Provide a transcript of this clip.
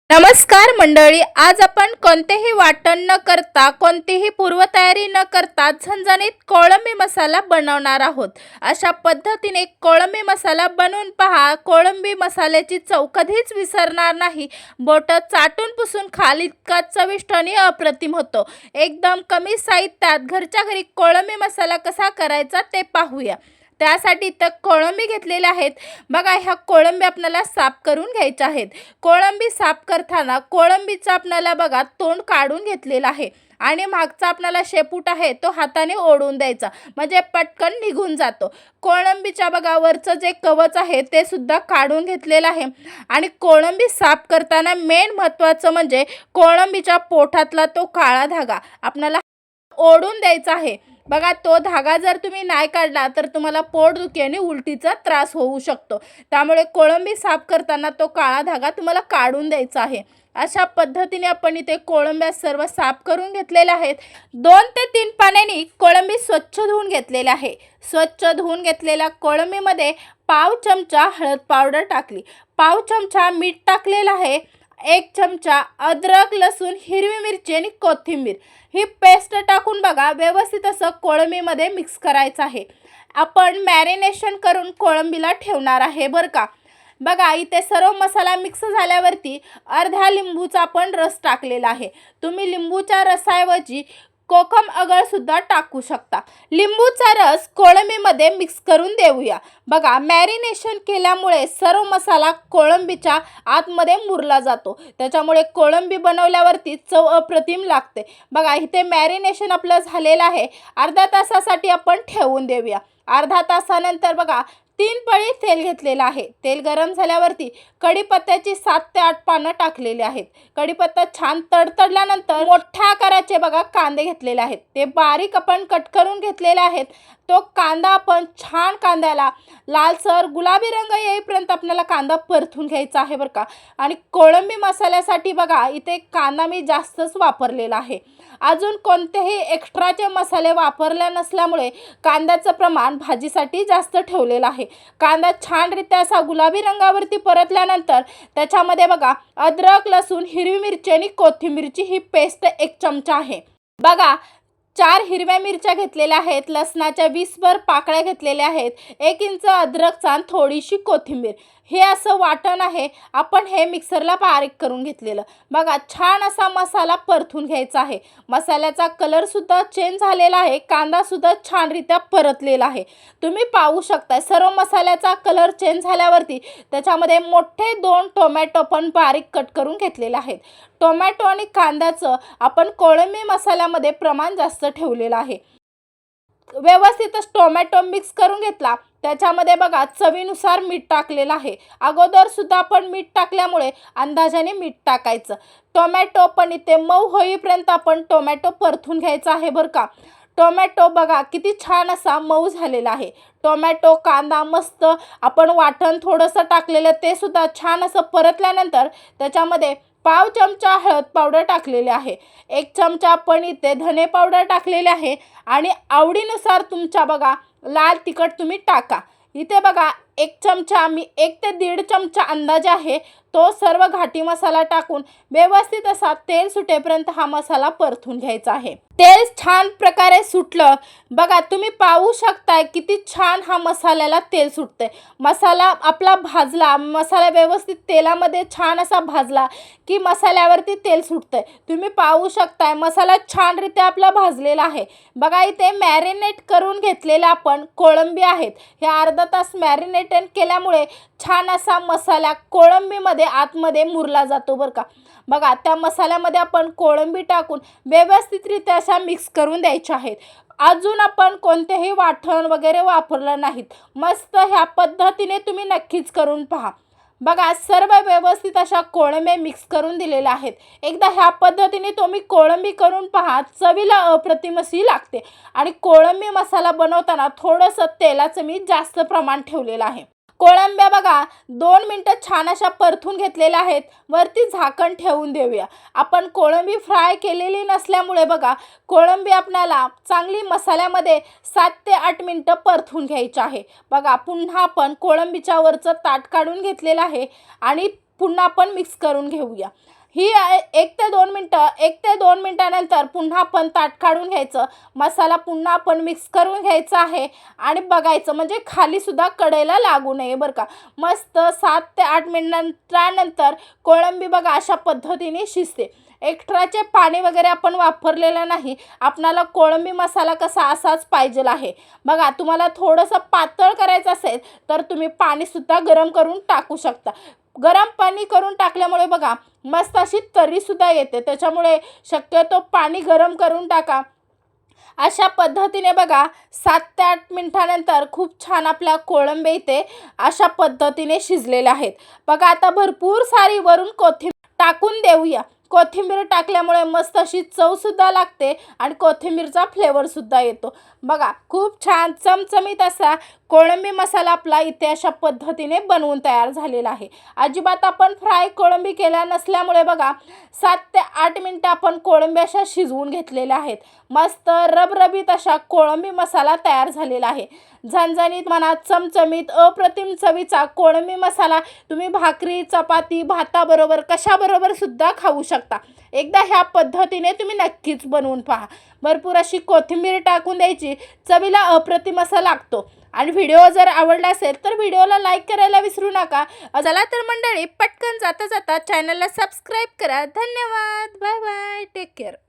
नमस्कार मंडळी, आज आपण कोणतेही वाटण न करता, कोणतीही पूर्वतयारी न करता झणझणीत कोळंबी मसाला बनवणार आहोत. अशा पद्धतीने कोळंबी मसाला बनवून पहा. कोळंबी मसाल्याची चव कधीच विसरणार नाही. बोटं चाटून पुसून खाल इतका चविष्ट आणि अप्रतिम होतो. एकदम कमी साहित्यात घरच्या घरी कोळंबी मसाला कसा करायचा ते पाहूया. त्यासाठी तर कोळंबी घेतलेल्या आहेत. बघा, ह्या कोळंबी आपल्याला साफ करून घ्यायच्या आहेत. कोळंबी साफ करताना कोळंबीचं आपल्याला बघा तोंड काढून घेतलेलं आहे आणि मागचा आपल्याला शेपूट आहे तो हाताने ओढून द्यायचा, म्हणजे पटकन निघून जातो. कोळंबीच्या बघा वरचं जे कवच आहे ते सुद्धा काढून घेतलेलं आहे. आणि कोळंबी साफ करताना मेन महत्त्वाचं म्हणजे कोळंबीच्या पोटातला तो काळा धागा आपल्याला ओढून द्यायचा आहे. बघा, तो धागा जर तुम्ही नाही काढला तर तुम्हाला पोटदुखी आणि उलटीचा त्रास होऊ शकतो. त्यामुळे कोळंबी साफ करताना तो काळा धागा तुम्हाला काढून द्यायचा आहे. अशा पद्धतीने आपण इथे कोळंब्या सर्व साफ करून घेतलेल्या आहेत. 2 ते 3 पाण्याने कोळंबी स्वच्छ धुवून घेतलेली आहे. स्वच्छ धुवून घेतलेल्या कोळंबीमध्ये पाव चमचा हळद पावडर टाकली, पाव चमचा मीठ टाकलेलं आहे, 1 चमचा अद्रक, लसूण, हिरवी मिरची आणि कोथिंबीर ही पेस्ट टाकून बघा व्यवस्थित असं कोळंबीमध्ये मिक्स करायचं आहे. आपण मॅरिनेशन करून कोळंबीला ठेवणार आहे बरं का. बघा, इथे सर्व मसाला मिक्स झाल्यावरती अर्ध्या लिंबूचा आपण रस टाकलेला आहे. तुम्ही लिंबूच्या रसाऐवजी कोकम अगळसुद्धा टाकू शकता. लिंबूचा रस कोळंबीमध्ये मिक्स करून देऊया. बघा, मॅरिनेशन केल्यामुळे सर्व मसाला कोळंबीच्या आतमध्ये मुरला जातो. त्याच्यामुळे कोळंबी बनवल्यावरती चव अप्रतिम लागते. बघा, इथे मॅरिनेशन आपलं झालेलं आहे. अर्ध्या तासासाठी आपण ठेवून देऊया. अर्धा तासानंतर बघा 3 पळी तेल घेतलेलं आहे. तेल गरम झाल्यावरती कढीपत्त्याची 7 ते 8 पानं टाकलेली आहेत. कढीपत्ता छान तडतडल्यानंतर मोठ्या आकाराचे बघा कांदे घेतलेले आहेत. ते बारीक आपण कट करून घेतलेले आहेत. तो कांदा आपण छान कांद्याला लालसर गुलाबी रंग येईपर्यंत आपल्याला कांदा परतून घ्यायचा आहे बरं का. आणि कोळंबी मसाल्यासाठी बघा इथे कांदा मी जास्तच वापरलेला आहे. अजून कोणतेही एक्स्ट्राचे मसाले वापरले नसल्यामुळे कांद्याचं प्रमाण भाजीसाठी जास्त ठेवलेलं आहे. कांदा छानरित्या असा गुलाबी रंगावरती परतल्यानंतर त्याच्यामध्ये बघा अद्रक, लसूण, हिरवी मिरची आणि कोथिंबीरची ही पेस्ट 1 चमचा आहे. बघा, 4 हिरव्या मिरच्या घेतलेल्या आहेत, लसणाच्या 20 भर पाकळ्या घेतलेल्या आहेत, 1 इंच अद्रकचा आणि थोडीशी कोथिंबीर. हे असं वाटण आहे, आपण हे मिक्सरला बारीक करून घेतलेलं. बघा, छान असा मसाला परतून घ्यायचा आहे. मसाल्याचा कलरसुद्धा चेंज झालेला आहे, कांदासुद्धा छानरित्या परतलेला आहे. तुम्ही पाहू शकता सर्व मसाल्याचा कलर चेंज झाल्यावरती त्याच्यामध्ये मोठे 2 टोमॅटो पण बारीक कट करून घेतलेले आहेत. टोमॅटो आणि कांद्याचं आपण कोळंबी मसाल्यामध्ये प्रमाण जास्त ठेवलेलं आहे. व्यवस्थितच टोमॅटो मिक्स करून घेतला. त्याच्यामध्ये बघा चवीनुसार मीठ टाकलेलं आहे. अगोदर सुद्धा आपण मीठ टाकल्यामुळे अंदाजाने मीठ टाकायचं. टोमॅटो पण इथे मऊ होईपर्यंत आपण टोमॅटो परतून घ्यायचा आहे बरं का. टोमॅटो बघा किती छान असा मऊ झालेला आहे. टोमॅटो, कांदा मस्त आपण वाटण थोडंसं टाकलेलं ते सुद्धा छान असं परतल्यानंतर त्याच्यामध्ये पाव चमचा हळद पावडर टाकलेले आहे, 1 चमचा आपण इथे धने पावडर टाकलेले आहे आणि आवडीनुसार तुमच्या बघा लाल तिखट तुम्ही टाका. इथे बघा 1 चमचा मी 1 ते 1.5 चमचा अंदाज आहे तो सर्व घाटी मसाला टाकून व्यवस्थित असा तेल सुटेपर्यंत हा मसाला परतून घ्यायचा आहे. तेल छान प्रकारे सुटलं. बघा, तुम्ही पाहू शकताय किती छान हा मसाल्याला तेल सुटते. मसाला आपला भाजला, मसाला व्यवस्थित तेलामध्ये छान असा भाजला की मसाल्यावरती तेल सुटतंय. तुम्ही पाहू शकताय मसाला छानरित्या आपला भाजलेला आहे. बघा, इथे मॅरिनेट करून घेतलेला आपण कोळंबी आहेत. हे अर्धा तास मॅरिनेट केल्यामुळे छान असा मसाला कोळंबीमध्ये आतमध्ये मुरला जातो बरं का. बघा, त्या मसाल्यामध्ये आपण कोळंबी टाकून व्यवस्थितरित्या अशा मिक्स करून द्यायच्या आहेत. अजून आपण कोणतेही वाटण वगैरे वापरलं नाहीत. मस्त ह्या पद्धतीने तुम्ही नक्कीच करून पहा. बघा, सर्व व्यवस्थित अशा कोळंबी मिक्स करून दिलेल्या आहेत. एकदा ह्या पद्धतीने तुम्ही कोळंबी करून पहा, चवीला अप्रतिम अशी लागते. आणि कोळंबी मसाला बनवताना थोडंसं तेलाचं मी जास्त प्रमाण ठेवलेलं आहे. कोळंब्या बघा 2 मिनटं छान अशा परतून घेतलेल्या आहेत. वरती झाकण ठेवून देऊया. आपण कोळंबी फ्राय केलेली नसल्यामुळे बघा कोळंबी आपल्याला चांगली मसाल्यामध्ये 7 ते 8 मिनटं परतून घ्यायची आहे. बघा, पुन्हा आपण कोळंबीच्या वरचं ताट काढून घेतलेलं आहे आणि पुन्हा आपण मिक्स करून घेऊया. ही 1 ते 2 मिनटानंतर पुन्हा आपण ताट काढून घ्यायचं. मसाला पुन्हा आपण मिक्स करून घ्यायचा आहे आणि बघायचं म्हणजे खालीसुद्धा कढईला लागू नये बरं का. मस्त 7 ते 8 मिनिटानंतर कोळंबी बघा अशा पद्धतीने शिजते. एक्स्ट्राचे पाणी वगैरे आपण वापरलेलं नाही. आपणाला कोळंबी मसाला कसा असाच पाहिजेल आहे. बघा तुम्हाला थोडंसं पातळ करायचं असेल तर तुम्ही पाणीसुद्धा गरम करून टाकू शकता. गरम पाणी करून टाकल्यामुळे बघा मस्त अशी तर्रीसुद्धा येते. त्याच्यामुळे शक्यतो पाणी गरम करून टाका. अशा पद्धतीने बघा 7 ते 8 मिनिटानंतर खूप छान आपल्या कोळंबी इथे अशा पद्धतीने शिजलेल्या आहेत. बघा आता भरपूर सारी वरून कोथिंबीर टाकून देऊया. कोथिंबीर टाकल्यामुळे मस्त अशी चवसुद्धा लागते आणि कोथिंबीरचा फ्लेवरसुद्धा येतो. बघा खूप छान चमचमीत असा कोळंबी मसाला आपला इथे अशा पद्धतीने बनवून तयार झालेला आहे. अजिबात आपण फ्राय कोळंबी केल्या नसल्यामुळे बघा 7 ते 8 मिनिटं आपण कोळंबी अशा शिजवून घेतलेल्या आहेत. मस्त रबरबीत अशा कोळंबी मसाला तयार झालेला आहे. झणझणीत म्हणा चमचमीत अप्रतिम चवीचा कोळंबी मसाला तुम्ही भाकरी, चपाती, भाताबरोबर कशाबरोबर सुद्धा खाऊ शकता. एकदा ह्या पद्धतीने तुम्ही नक्कीच बनवून पहा. भरपूर अशी कोथिंबीर टाकून द्यायची, चवीला अप्रतिम असा लागतो. आणि व्हिडिओ जर आवडला असेल तर व्हिडिओला लाईक करायला विसरू नका. चला तर मंडळी पटकन जाता जाता चॅनलला सबस्क्राईब करा. धन्यवाद. Bye bye. Take care.